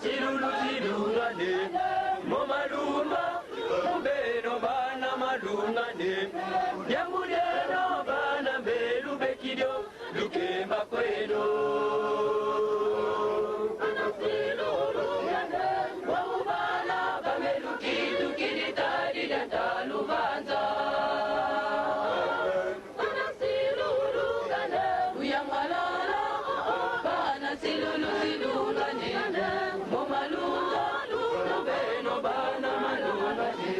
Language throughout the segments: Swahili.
chilulu chilungane momalumba mbeno bana malungane yamuleno bana mbelu bekidyo lukemba kweno waubana bamelu kitu kilitali lyantalubanza uyamalala bana silulu silungane momalunga lubeno bana malungane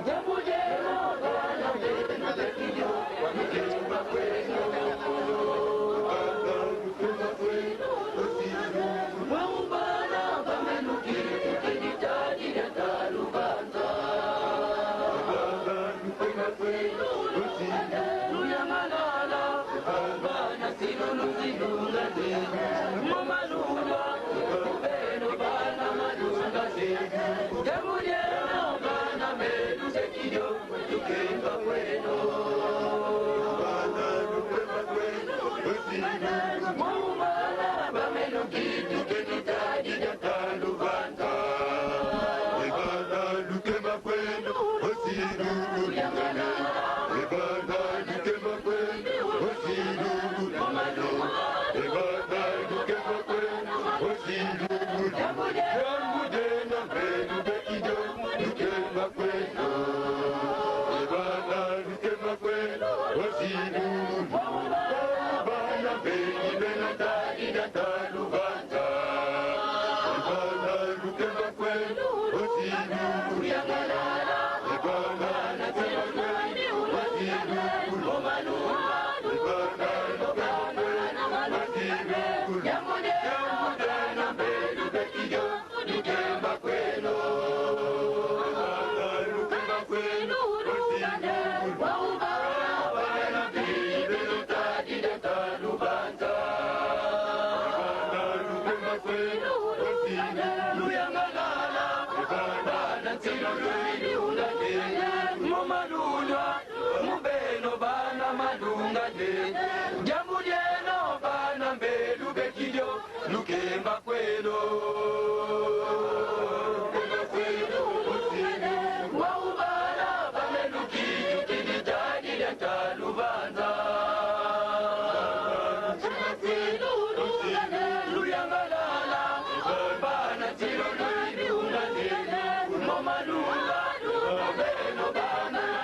yamuleno bana mbelu bekidyo lukemba kweno waubana bamelu kitu kilitali lyantalubanza luyamalala bana silulu silungane momalunga lubeno bana malungane yamuleno bana mbelu bekidyo lukemba kweno waubana bamelu kitu kilitali lyantalubanza lukemba kweno osilulu lukemba kweno osilulu lukemba kweno osilulu yambudena mbelu bekidyo lukemba kweno lukemba kweno osilulu bana mbeli benatali lyantalubanza lukemba kweno osilulu mubeno bana malungane jamuleno bana mbelu bekidyo lukemba kweno waubana bamelu kitu kilitali lyantalubanza luyangalala bana silulu silungane momalunga lubeno bana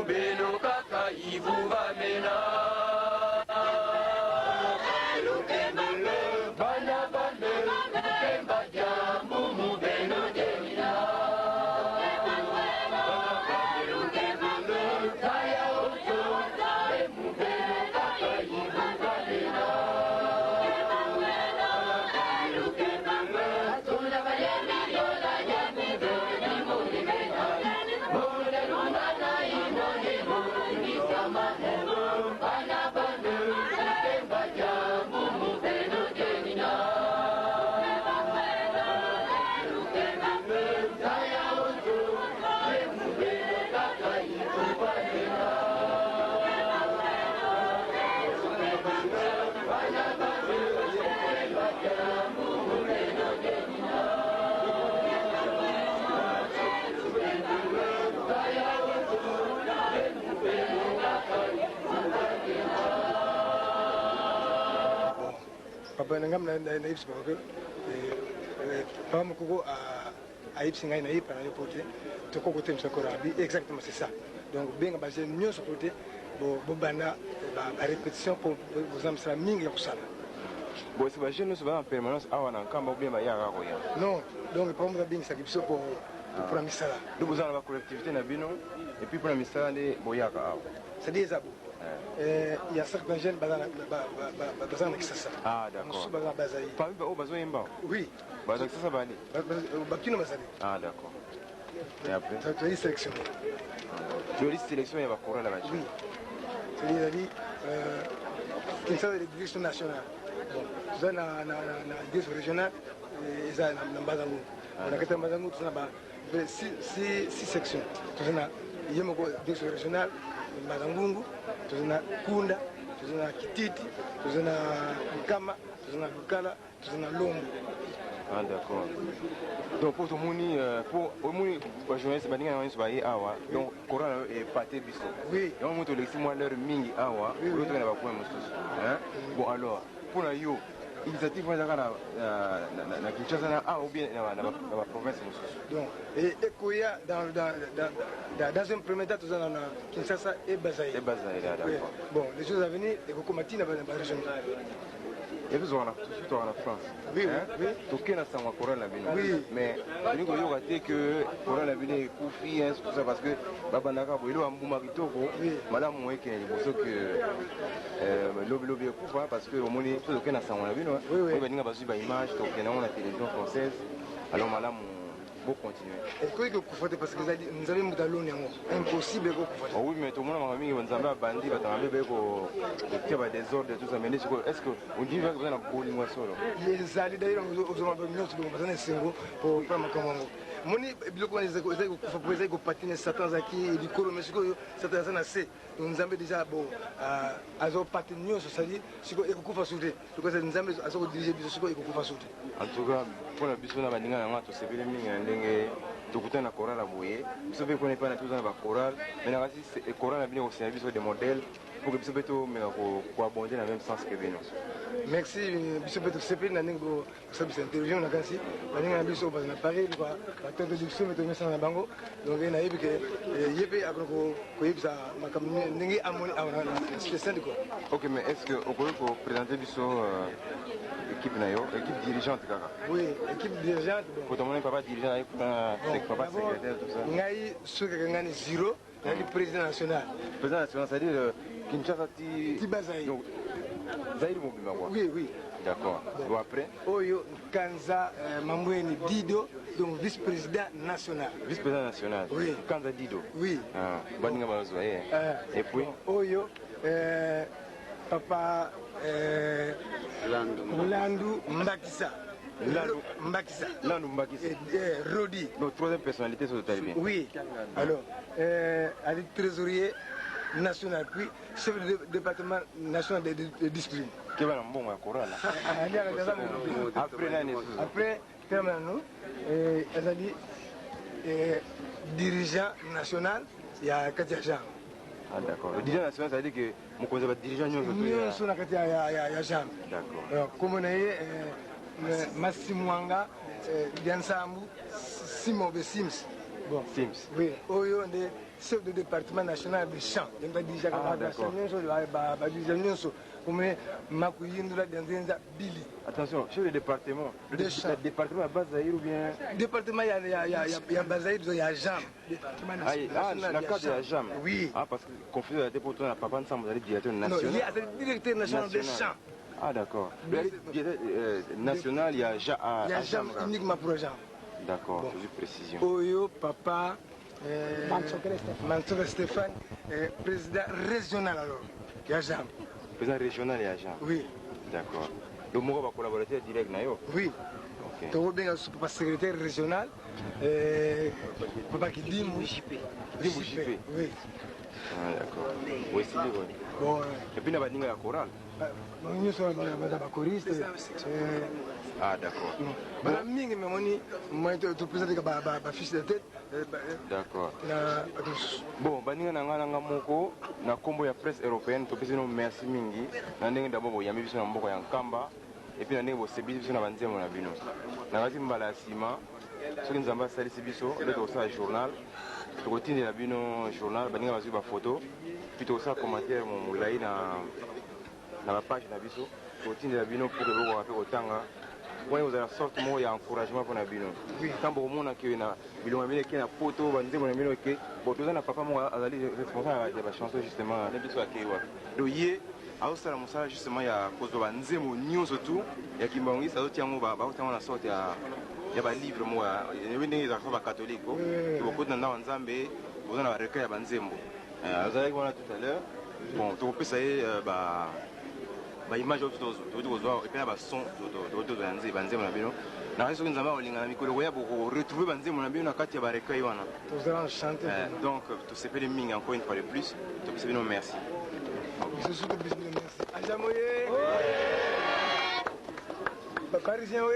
mubeno kaka ivu bamena bana bane kemba jambu mubeno denina kaya ojo mubeno kaka ivu bamena Papa nangam na ips ba ko pa mo ko a ips ngai na ipa na pote to ko tem sa korabi exactement c'est ça donc bien basé mieux sur côté bo bana ba répétition pour vous am sala mingi ko sala bon c'est pas jeune c'est pas en permanence awana kamba bien ba yaka ko ya non donc pour moi bien ça qui pour la misala donc vous avez la collectivité na bino et puis pour la misala de boyaka awa c'est des abos il y a certains jeunes bazana kisasa. Ah d'accord. Parmi eux besoin yemba. Oui. Bazana kisasa bali. Bakino bazali. Ah d'accord. Et après tu as sélectionné. Tu as sélectionné ya bakora la bachi. Oui. C'est-à-dire qui sont les directions nationales. Bon, ça na direction régionale et ça na bazangu. On a quatre bazangu tout ça ba six sections. Tout ça na yemoko direction régionale Mazangungu, tuzana Kunda, tuzana Kititi, tuzana Nkama, tuzana Lukala, tuzana Lombo. Ah d'accord. Donc pour tout le pour les journalistes, donc Coran est parti biso. Oui. Et on monte les mois leur mingi awa, l'autre n'a pas point hein. Bon alors, pour la yo, initiative na Kinshasa na ou bien dans la province. Donc et Ekoya dans un premier temps tuzana na Kinshasa et Bazaï. Et Bazaï d'accord. Bon, les choses à venir et Kokomati na ba région. Et vous aurez tout en France. Oui, oui. Tout qui n'a pas encore la ville. Oui. Mais je dis que pour la ville est coufi hein tout ça parce que Babanaka il a un bon marito ko madame moi qui est parce que lobby coufa parce que au moins tout qui n'a pas la ville. Oui. On va dire parce que image donc on a la télévision française. Alors madame bon continuer. Et quoi que vous faites parce que nous avons d'aloni impossible que vous faites. Oui mais tout le monde m'a mis on zamba bandi batambe beko keba désordre tout ça mais est-ce que on dit que vous avez un bowling ou solo les alliés d'ailleurs aux hommes de nous sur le singo pour prendre comme moni biloko les ko poser ko patiner certains aki et du kolo mesiko certains na c'est nous avons déjà bon azo patiner sur ça dit siko e ko fa souté donc ça nous avons azo diriger biso siko e ko fa souté en tout cas pour la biso na baninga na ngato sepele mingi ndenge tukutana na chorale boye biso be connaît pas na tout ça ba chorale mais na kasi chorale na bien au service des modèles pour que biso beto mais ko abonder dans le même sens que bino. Merci biso beto sepele na ningo service interview na kasi baninga na biso ba na Paris quoi bato de biso beto mesa na bango donc na yebi que yebi akoko ko yebisa makamni ndenge amoni awna spécial quoi. OK mais est-ce que on peut présenter biso équipe na yo équipe dirigeante kaka. Oui, équipe dirigeante bon. Pour ton papa dirigeant avec papa secrétaire tout ça. Ngai suka ngani zero le président national. Président national c'est-à-dire Kinshasa ti Bazaï. Donc Zaïre Mobima quoi. Oui, oui. D'accord. Bon après Oyo Kanza Mambweni Dido donc vice-président national. Vice-président national. Oui. Kanza Dido. Oui. Ah, baninga bazo et puis Oyo papa Landu Mbakissa. Landu Mbakissa. Rodi. Donc troisième personnalité sur le talibien. Oui. Alors, trésorier national, puis chef du département national de discipline. Après, elle a dit dirigeant national, il y a Katia Jean. Ah d'accord. Le dirigeant national, ça veut dire que mon conseil va dirigeant nous sommes à Jean. D'accord. Comme on est Massimouanga, Diansambu, Simon Sims. Bon. Sims. Oui, Oyo on est chef de département national de chant. Je me dis Ah, d'accord. Billy. Attention, chef de département. De chant. Le département à base ou bien. Département, il y a Bazaïd, il y a Jam. Département national. La carte de la JAM. Oui. Ah, parce que conflit de la dépôt, on n'a pas ensemble, vous allez directeur Non, national. il y a le directeur national de chant. Ah, d'accord. National, il y a Il y a Jam uniquement pour Jam. D'accord, Bon. juste précision. Oyo, papa, Mansour Stéphane, président régional alors. Il y a Jam. Président régional, il y a JAM. Oui. D'accord. Donc, moi, on va collaborer direct, nayo. Oui. Ok. Tu vois bien papa secrétaire régional, papa qui dit JP. Oui. Ah, d'accord. Oui, c'est lui, oui. Bon, Et puis, il y a une chorale. nous sommes des choristes. Ah, d'accord. Madame Ming, moi, tu présentes ma fiche de tête. D'accord. Bon, baninga nanga moko na kombo ya presse européenne to pesino merci mingi na ndenge d'abord ya mibiso na mboko ya nkamba et puis na ndenge bo sebi biso na banzemo na bino na ngati mbala sima soki nzamba salisi biso le to sa journal to kotindela bino journal baninga bazwi ba photo puis to sa commentaire mo mulai na ba page na biso to kotindela bino pour que boko pe kotanga ouais vous avez la sorte moi il y a encouragement pour nabino quand bon monde qui na bilonga bino qui na photo banzemo na bino ke bon tout ça na papa moi azali responsable de la chanson justement na biso akewa do ye aosala mosala justement ya kozwa banzemo nyonso tu ya kimbangisi azotiango baotango na sorte ya balivre mo yebi ndenge ezalaka ba catholique bokoti na nzambe boza na barecueil ya banzembo azalaki wana tout à l'heure bon tokopesa ye baimage oyo tokoki kozwa epe na bason tozwa ya banzembo na bino nakasi soki nzambe akolinga na mikolo koya bokoretrouve banzembo na bino na kati ya barecueil wana donc tosepeli mingi encore une fois de plus topesa bino merci. Je suis le business, merci. Ajamoye. Parisien, oui.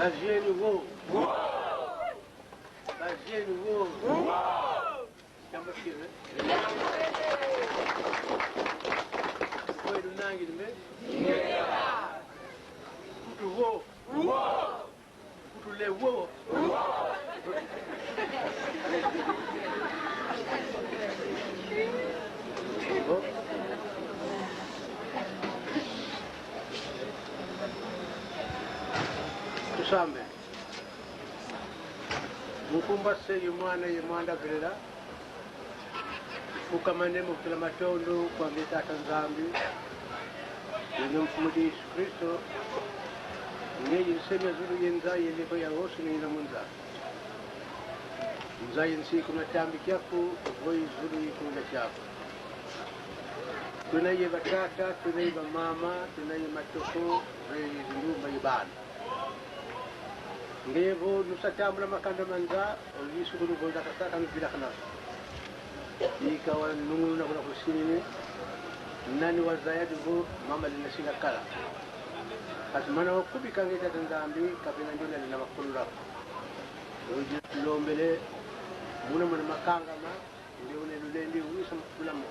Bazieni wo. Bazieni wo. Kamba kile. Kwa dunangi nime. Mtu wo. Mtu le wo. Tusambe. Mukumbase yumwana yumanda grela. Ukamane mukila matondo kwa mitata nzambi. Yene mfumudi Yesu Kristo. Ngeyi nseme zulu yenza yeliko ya hosu ni ina munza. Nza yensi kuna tambi kiaku, voi zulu yikunda kiaku. Tunaye batata, tunaye mama, tunaye matoko, zindumba yibana. Ngevo nusatambula makanda manza, olisu kunu golda kasaka nubila kana. Ikawa nungu na kuna kusini nani wazayadi vo mama linasinga kala. Asmana wakubi kangeta tandambi kapina ndola lina makulu rako. Oji lombele muna makanga ma ndio unelulendi uisa mkula mo.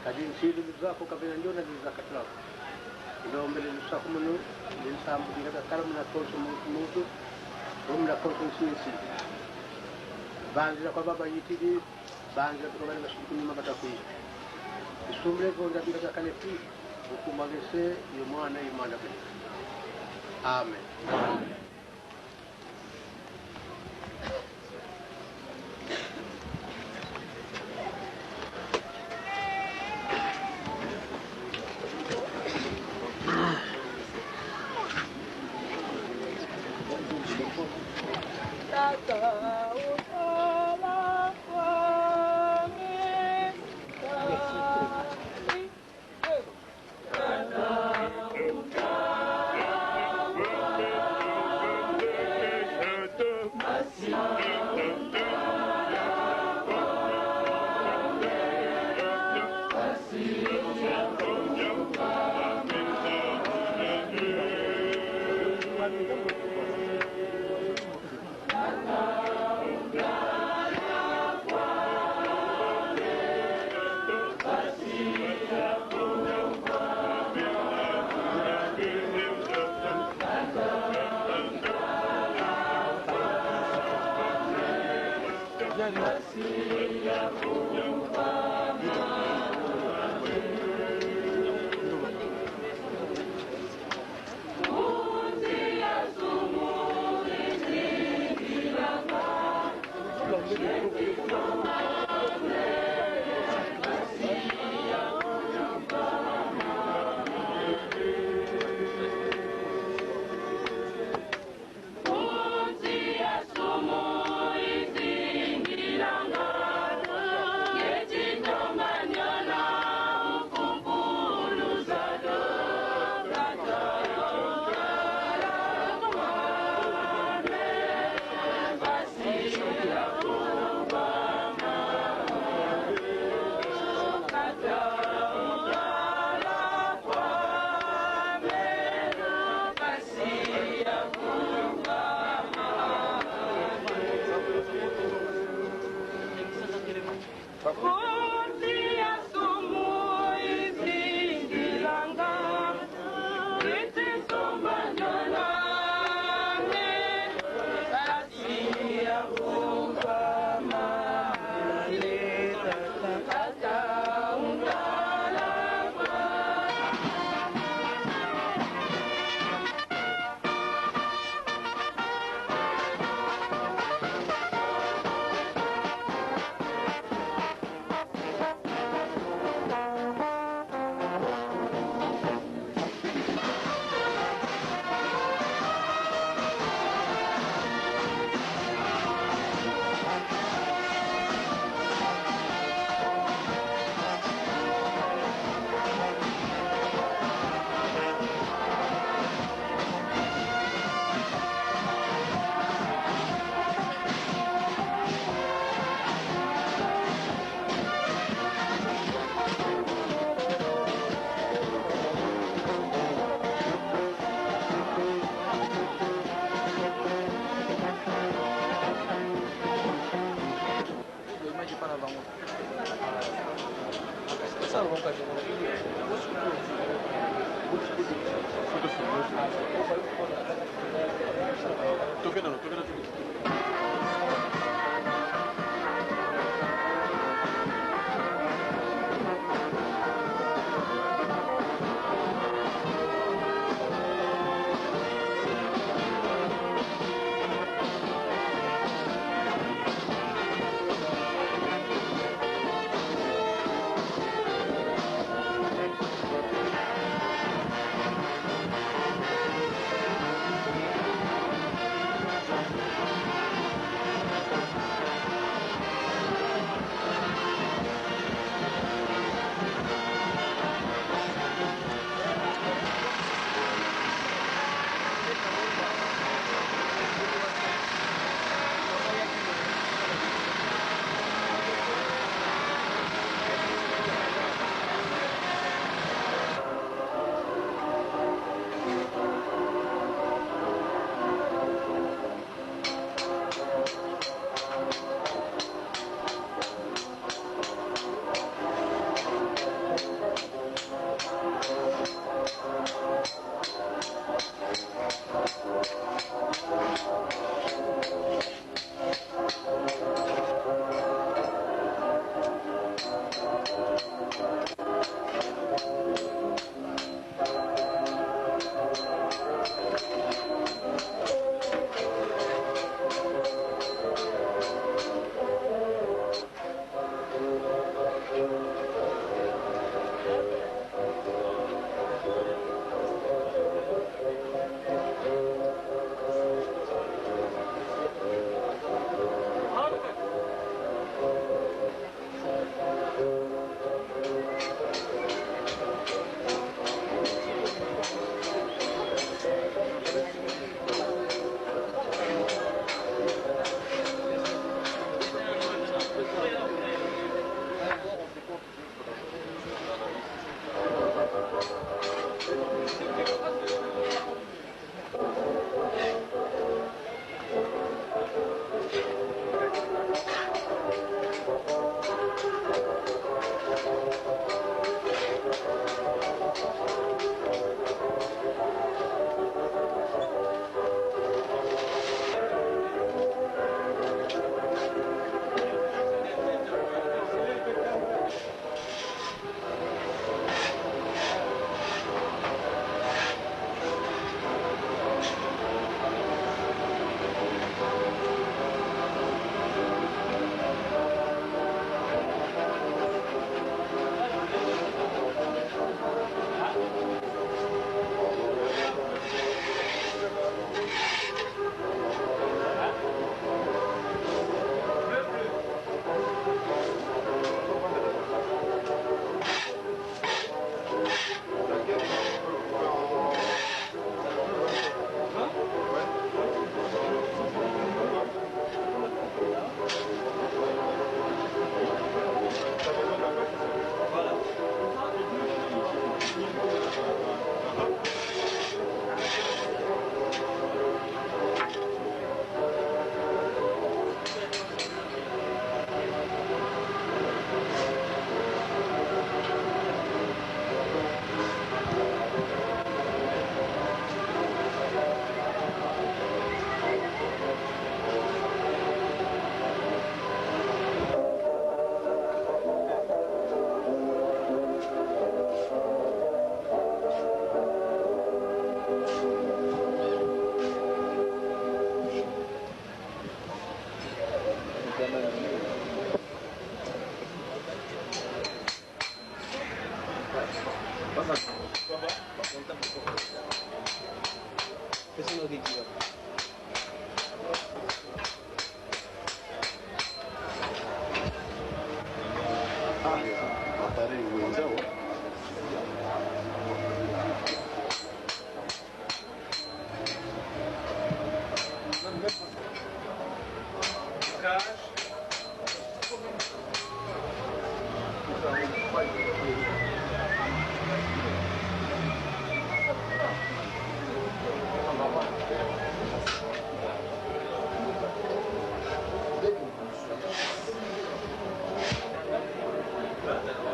Kadi nsilu zako kapina ndola lizakatla. Lombele lusaku munu linsambu dinga kala muna koso mutu muna koso nsi. Banza kwa baba yitidi banza kwa baba nashukuni mabata kui. Isumle kwa ndabika kanefi ukumagese yomwana yimana bene. Amen.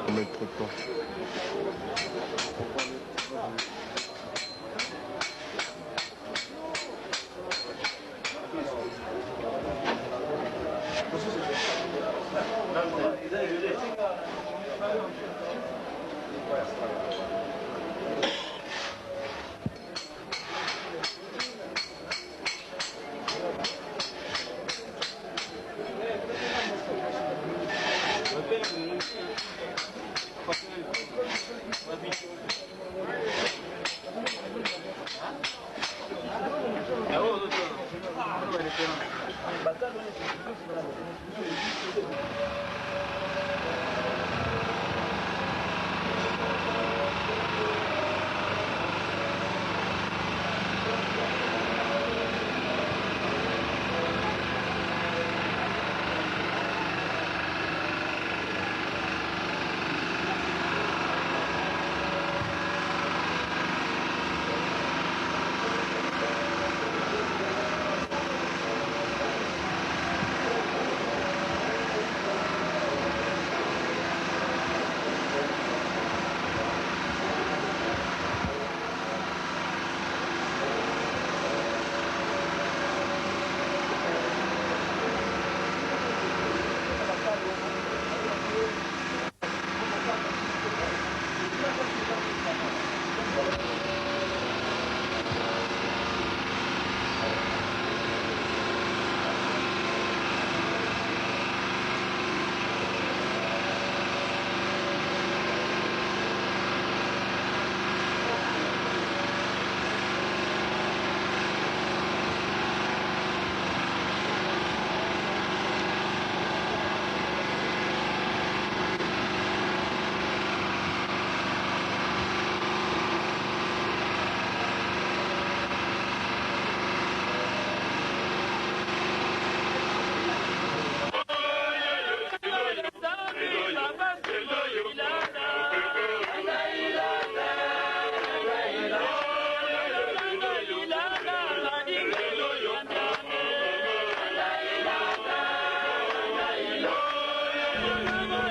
Combien de temps?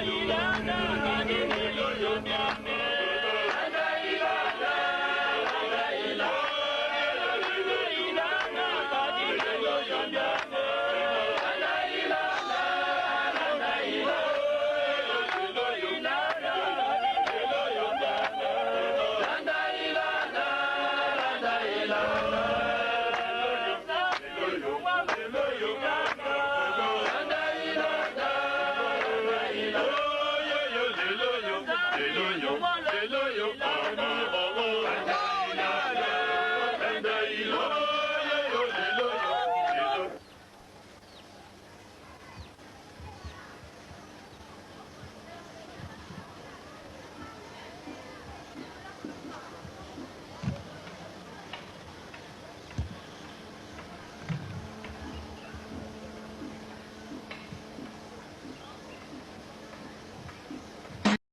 Ilana